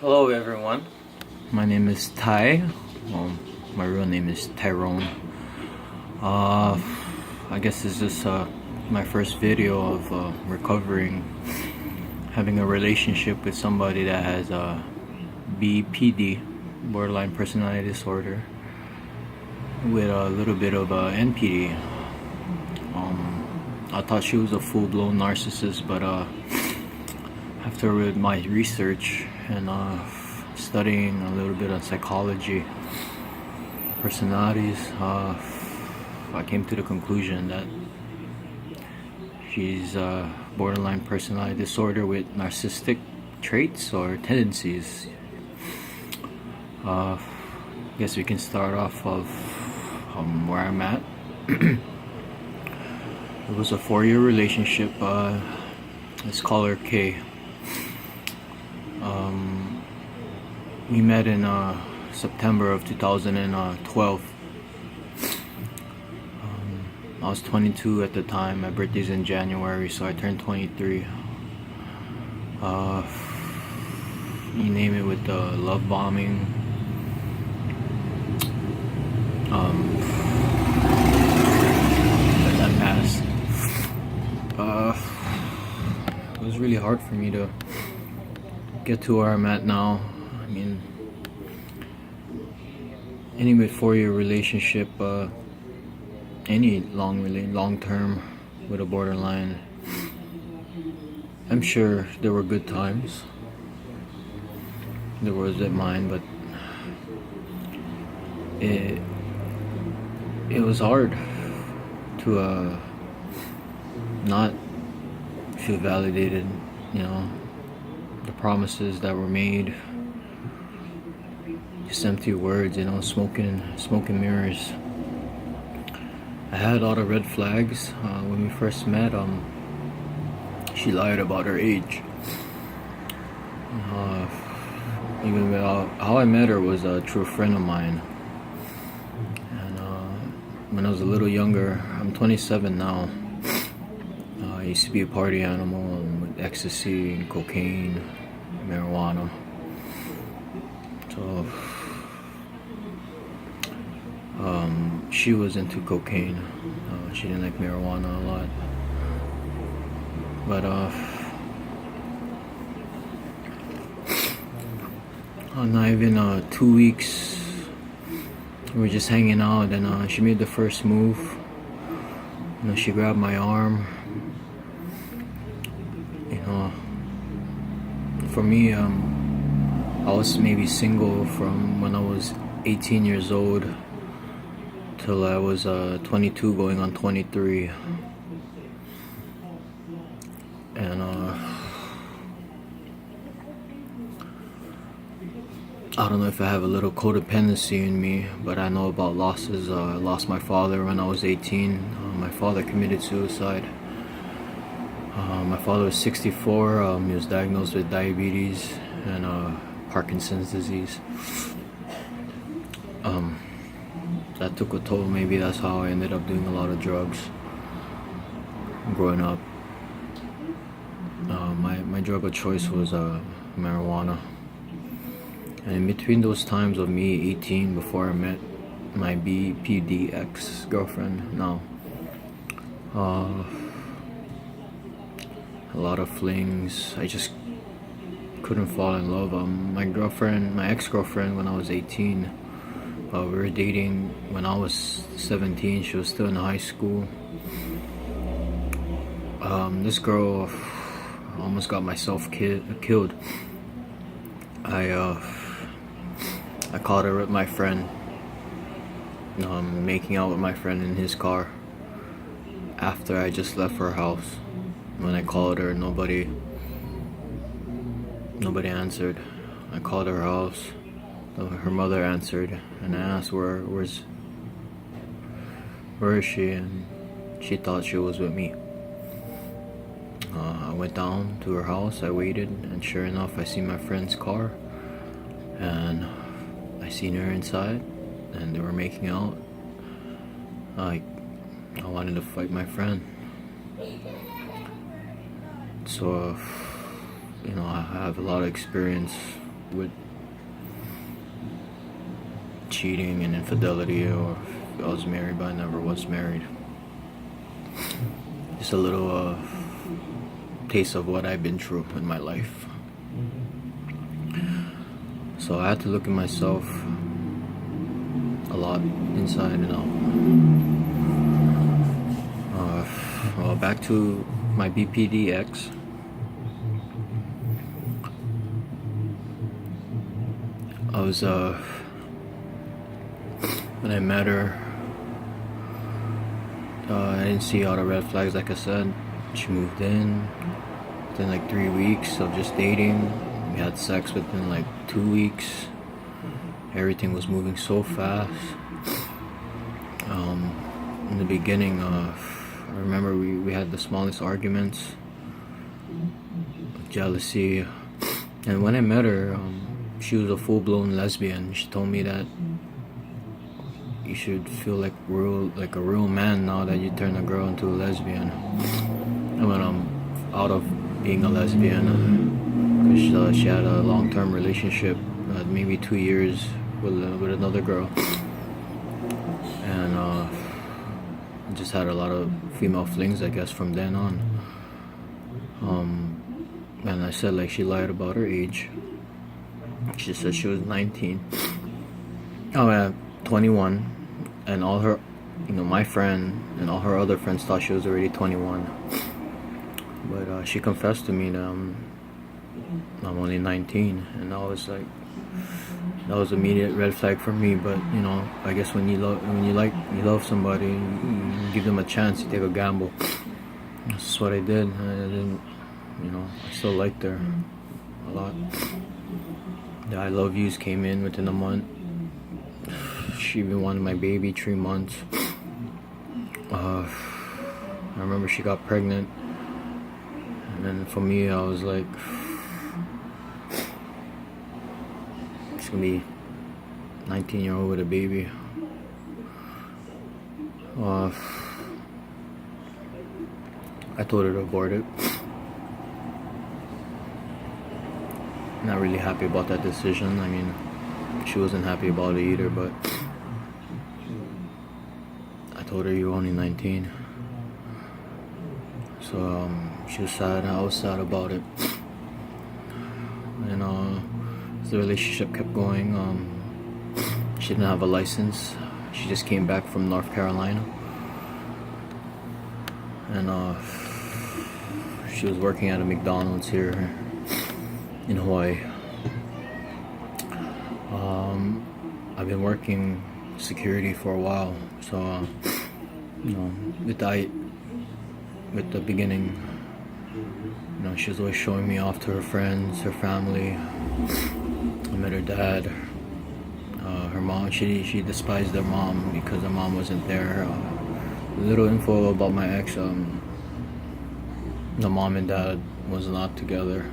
Hello everyone, my name is Ty. My real name is Tyrone. I guess this is my first video of recovering, having a relationship with somebody that has BPD, borderline personality disorder, with a little bit of NPD. I thought she was a full-blown narcissist, but after my research and studying a little bit on psychology, personalities, I came to the conclusion that she's borderline personality disorder with narcissistic traits or tendencies. I guess we can start off of where I'm at. It was a 4-year relationship. Let's call her K. We met in September of 2012. I was 22 at the time. My birthday's in January, so I turned 23. You name it, with the love bombing. Let that pass. It was really hard for me to get to where I'm at now. I mean, any 4-year relationship, any long term with a borderline, I'm sure there were good times. There wasn't mine, but it was hard to not feel validated, the promises that were made, just empty words, smoke and mirrors. I had a lot of red flags. When we first met, she lied about her age. Even how I met her was a true friend of mine. And when I was a little younger, I'm 27 now. I used to be a party animal with ecstasy and cocaine, marijuana. So she was into cocaine. She didn't like marijuana a lot. But not even 2 weeks, we were just hanging out, and she made the first move. She grabbed my arm. For me, I was maybe single from when I was 18 years old till I was 22, going on 23. And I don't know if I have a little codependency in me, but I know about losses. I lost my father when I was 18. My father committed suicide. My father was 64. He was diagnosed with diabetes and Parkinson's disease. That took a toll. Maybe that's how I ended up doing a lot of drugs growing up. My drug of choice was marijuana. And in between those times of me 18, before I met my BPD ex-girlfriend now, a lot of flings. I just couldn't fall in love. My ex-girlfriend, when I was 18, we were dating when I was 17. She was still in high school. This girl almost got myself killed. I caught her with my friend, making out with my friend in his car after I just left her house. When I called her, nobody answered. I called her house. Her mother answered, and I asked where is she, and she thought she was with me. I went down to her house. I waited, and sure enough, I see my friend's car, and I seen her inside, and they were making out. I wanted to fight my friend. So I have a lot of experience with cheating and infidelity, or if I was married, but I never was married. Just a little taste of what I've been through in my life. So I had to look at myself a lot, inside and out. Well, back to my BPD ex. I was when I met her, I didn't see all the red flags. Like I said, she moved in within like 3 weeks of just dating. We had sex within like 2 weeks. Everything was moving so fast. In the beginning, I remember we had the smallest arguments, jealousy. And when I met her, she was a full-blown lesbian. She told me that you should feel like a real man now that you turn a girl into a lesbian. And when I'm out of being a lesbian, because she had a long-term relationship, maybe 2 years with another girl, and just had a lot of female flings, I guess, from then on. And I said, like, she lied about her age. She said she was 19. Oh yeah, 21. And all her, my friend and all her other friends thought she was already 21. But she confessed to me that I'm only 19, and that was immediate red flag for me. But I guess when you love somebody, you give them a chance, you take a gamble. That's what I did. I didn't, I still liked her a lot. The I love yous came in within a month. She even wanted my baby 3 months. I remember she got pregnant, and then for me, I was like, it's gonna be 19-year-old with a baby. I told her to abort it. Not really happy about that decision. I mean, she wasn't happy about it either, but I told her, you're only 19. So she was sad, I was sad about it. And as the relationship kept going, she didn't have a license. She just came back from North Carolina, and she was working at a McDonald's here in Hawaii. I've been working security for a while, so with the beginning, she was always showing me off to her friends, her family. I met her dad, her mom. She despised their mom because her mom wasn't there. Little info about my ex: the mom and dad was not together.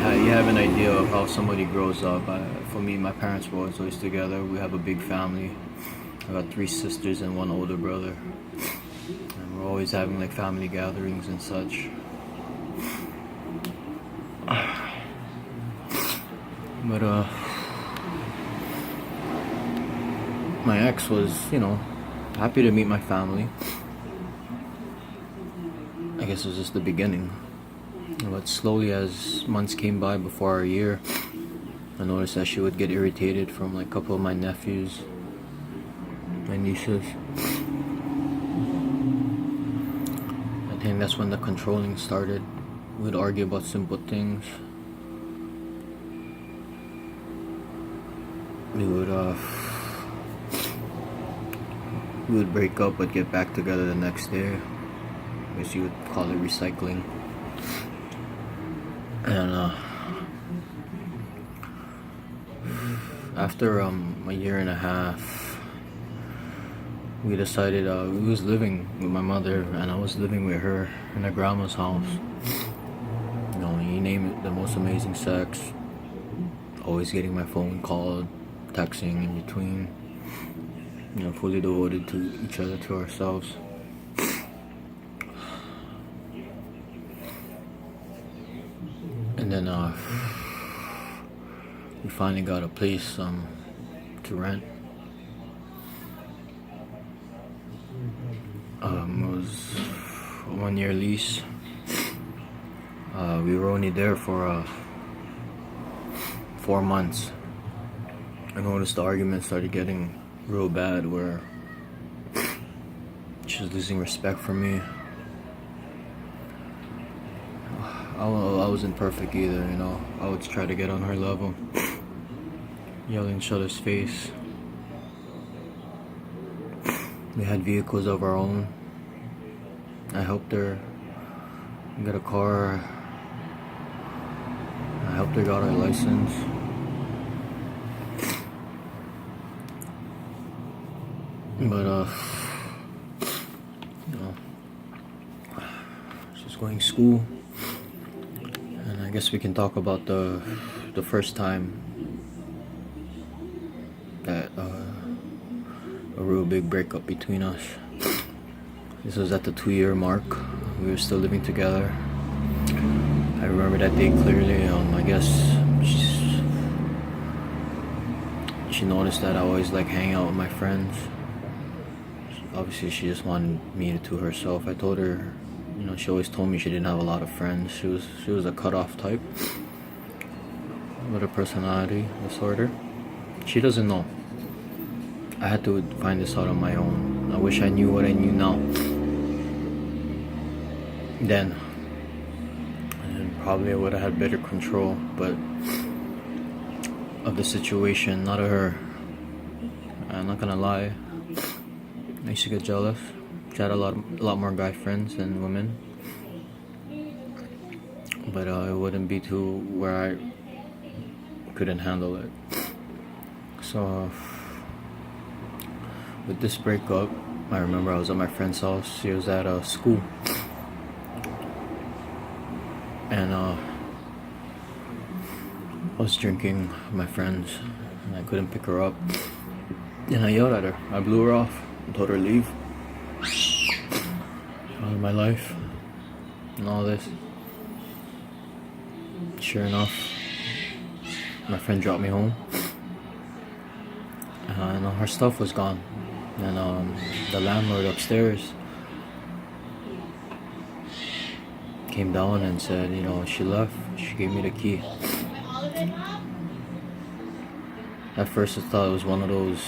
You have an idea of how somebody grows up. For me, my parents were always together. We have a big family. I got 3 sisters and 1 older brother, and we're always having like family gatherings and such. But my ex was, happy to meet my family. I guess it was just the beginning. But slowly, as months came by before a year, I noticed that she would get irritated from like a couple of my nephews, my nieces. I think that's when the controlling started. We'd argue about simple things. We would break up but get back together the next day. I guess you would call it recycling. And after a year and a half, we decided we was living with my mother, and I was living with her in her grandma's house. You name it, the most amazing sex. Always getting my phone called, texting in between. Fully devoted to each other, to ourselves. then we finally got a place to rent. It was a 1-year lease. We were only there for 4 months. I noticed the argument started getting real bad, where she was losing respect for me. I wasn't perfect either, you know. I would try to get on her level, yelling in each other's face. We had vehicles of our own. I helped her get a car. I helped her get her license. But you know, she's going to school, and I guess we can talk about the first time that a real big breakup between us. This was at the 2-year mark. We were still living together. I remember that day clearly. I guess she noticed that I always like hang out with my friends. Obviously, she just wanted me to herself. I told her, you know, she always told me she didn't have a lot of friends. She was a cutoff type with a personality disorder. She doesn't know. I had to find this out on my own. I wish I knew what I knew now. Then, and probably I would have had better control, but of the situation, not of her. I'm not gonna lie. I used to get jealous. She had a lot more guy friends than women, but it wouldn't be to where I couldn't handle it. So with this breakup, I remember I was at my friend's house. She was at school, and I was drinking with my friends, and I couldn't pick her up. And I yelled at her. I blew her off and told her to leave out of my life and all this. Sure enough, my friend dropped me home, and her stuff was gone. And the landlord upstairs came down and said, you know, she left. She gave me the key. At first I thought it was one of those,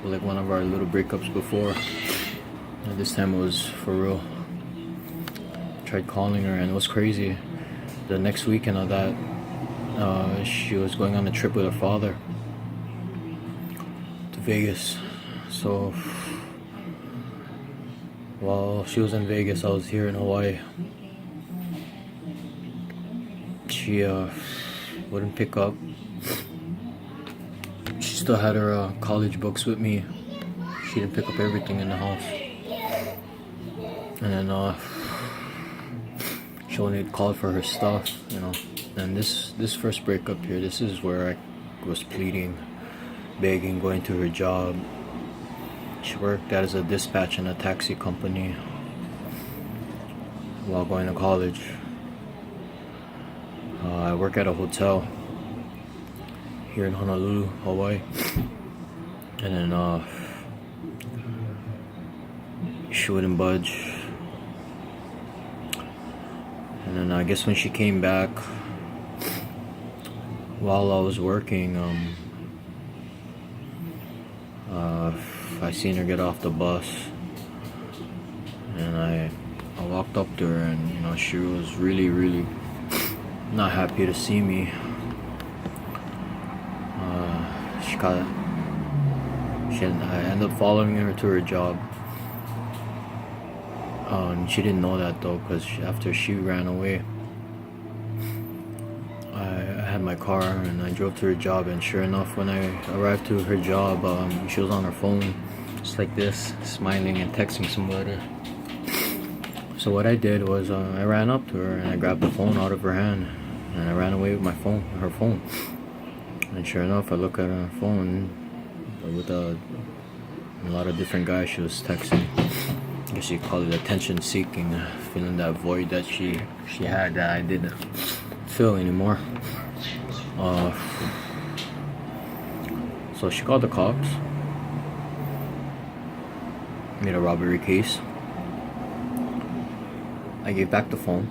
like one of our little breakups before. And this time it was for real. Tried calling her, and it was crazy. The next weekend of that, she was going on a trip with her father to Vegas. So while she was in Vegas, I was here in Hawaii. She wouldn't pick up. She still had her college books with me. She didn't pick up everything in the house. And then she only called for her stuff, you know. And this first breakup here, this is where I was pleading, begging, going to her job. She worked as a dispatch in a taxi company while going to college. I work at a hotel here in Honolulu, Hawaii. And then she wouldn't budge. And then I guess when she came back, while I was working, I seen her get off the bus, and I walked up to her, and you know, she was really not happy to see me. I ended up following her to her job. And she didn't know that though, because after she ran away, I had my car and I drove to her job, and sure enough, when I arrived to her job, she was on her phone just like this, smiling and texting somebody. So what I did was I ran up to her and I grabbed the phone out of her hand, and I ran away with her phone. And sure enough, I look at her phone with a lot of different guys she was texting. I guess you call it attention seeking, feeling that void that she had that I didn't. feel anymore. So she called the cops. Made a robbery case. I gave back the phone,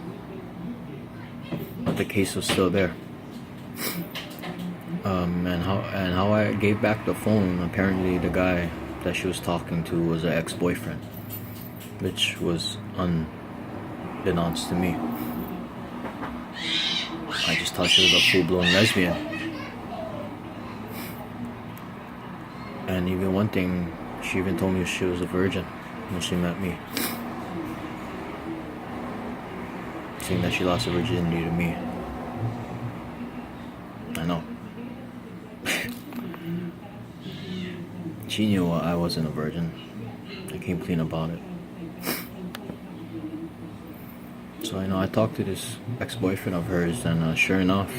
but the case was still there. And how I gave back the phone, apparently the guy that she was talking to was an ex-boyfriend, which was unbeknownst to me. I just thought she was a full-blown lesbian. And even one thing, she even told me she was a virgin when she met me, saying that she lost her virginity to me. I know. She knew I wasn't a virgin. I came clean about it. So I talked to this ex-boyfriend of hers, and sure enough,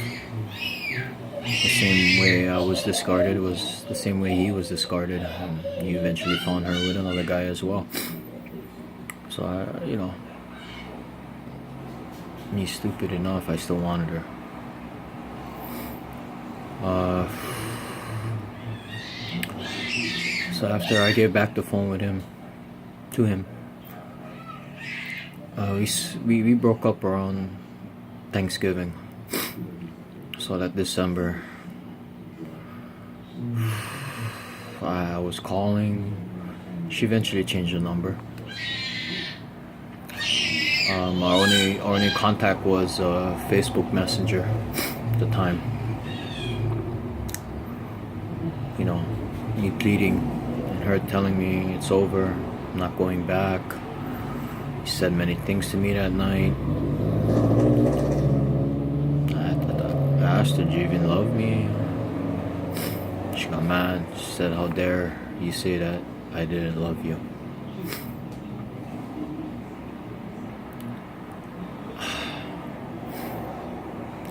the same way I was discarded was the same way he was discarded, and he eventually found her with another guy as well. So me stupid enough, I still wanted her. So after I gave back the phone to him, we broke up around Thanksgiving. So that December, I was calling. She eventually changed the number. Our only contact was Facebook Messenger at the time. Me pleading and her telling me it's over, I'm not going back. She said many things to me that night. I asked her, do you even love me? She got mad. She said, how dare you say that I didn't love you.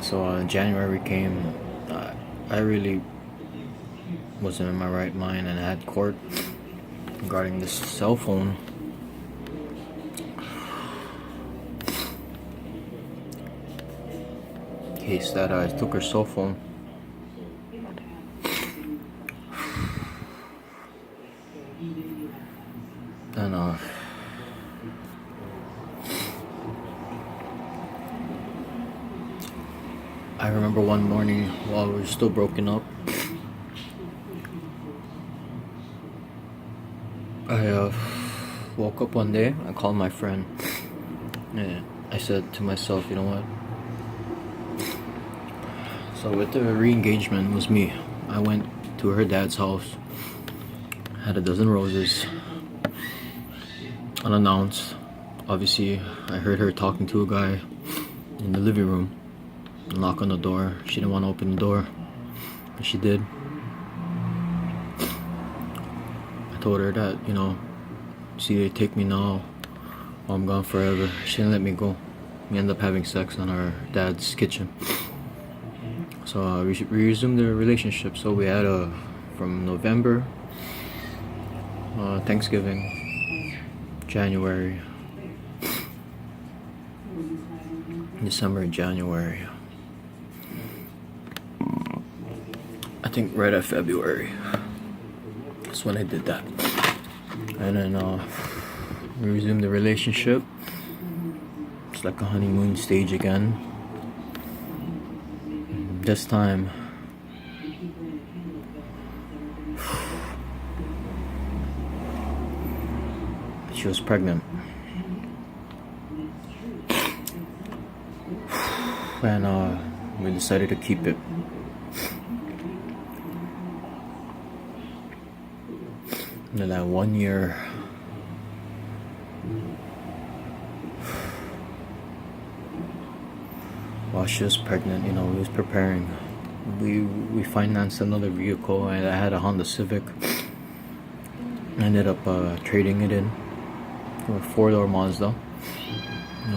So January came. I really wasn't in my right mind, and I had court regarding this cell phone. Case that I took her cell phone. And I remember one morning while we were still broken up, I woke up one day. I called my friend, and I said to myself, you know what? So with the re-engagement was me. I went to her dad's house, had a dozen roses, unannounced. Obviously, I heard her talking to a guy in the living room. Knock on the door. She didn't want to open the door, but she did. I told her that, see, they take me now, or I'm gone forever. She didn't let me go. We ended up having sex on our dad's kitchen. So we resumed the relationship. So we had from November, Thanksgiving, January, December, and January. I think right at February. That's when I did that. And then we resumed the relationship. It's like a honeymoon stage again. This time, she was pregnant. And we decided to keep it. And then that 1 year, while she was pregnant, we was preparing. We financed another vehicle. I had a Honda Civic. I ended up trading it in for a 4-door Mazda,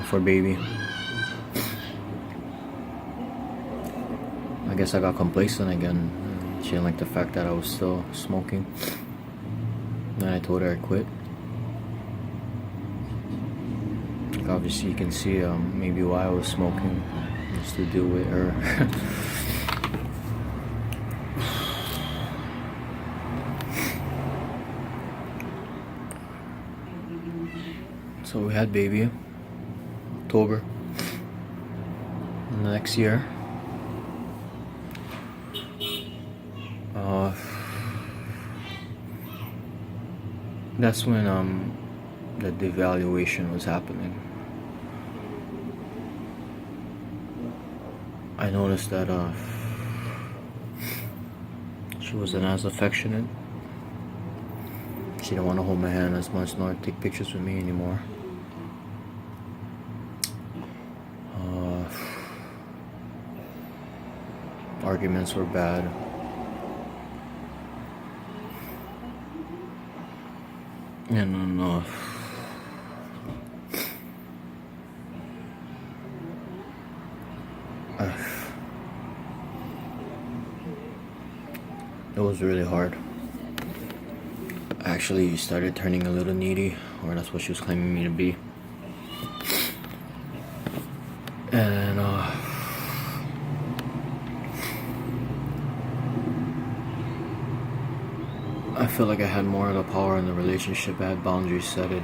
for baby. I guess I got complacent again. She didn't like the fact that I was still smoking. Then I told her I quit. Obviously you can see maybe why I was smoking. just to deal with her. So we had baby October the next year. That's when the devaluation was happening. I noticed that she wasn't as affectionate. She didn't want to hold my hand as much nor take pictures with me anymore. Arguments were bad. And then it was really hard. I actually started turning a little needy, or that's what she was claiming me to be. And I feel like I had more of the power in the relationship. I had boundaries set it.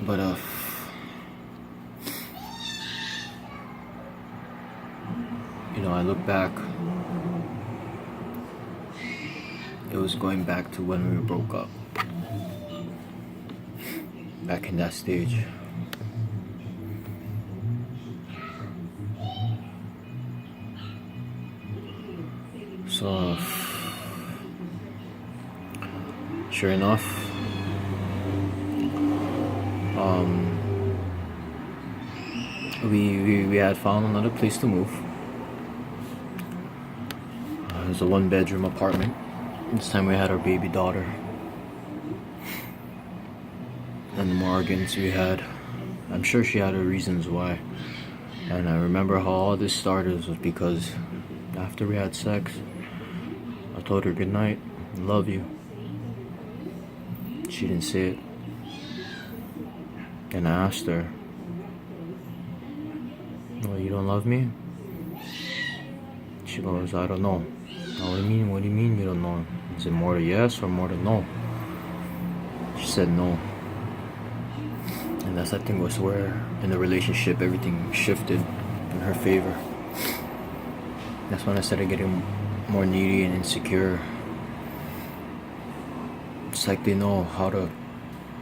But I look back. It was going back to when we broke up. Back in that stage. So, sure enough, we had found another place to move. It was a 1-bedroom apartment. This time we had our baby daughter. And the more arguments we had, I'm sure she had her reasons why. And I remember how all this started was because after we had sex, I told her good night, love you. She didn't say it. And I asked her, "Oh, you don't love me?" She goes, "I don't know." "What do you mean? What do you mean you don't know? Is it more to yes or more to no?" She said no. And that's, I think, was where in the relationship everything shifted in her favor. That's when I started getting more needy and insecure. It's like they know how to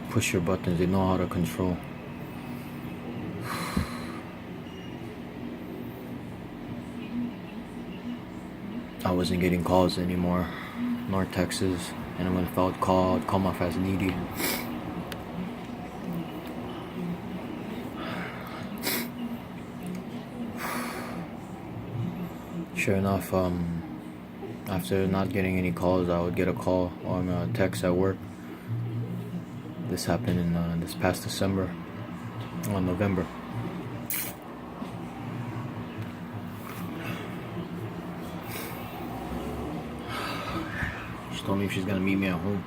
push your buttons, they know how to control. I wasn't getting calls anymore, nor texts, and when I felt called, I'd come off as needy. Sure enough, after not getting any calls, I would get a call or a text at work. This happened in this past December, or November. She told me she's gonna meet me at home.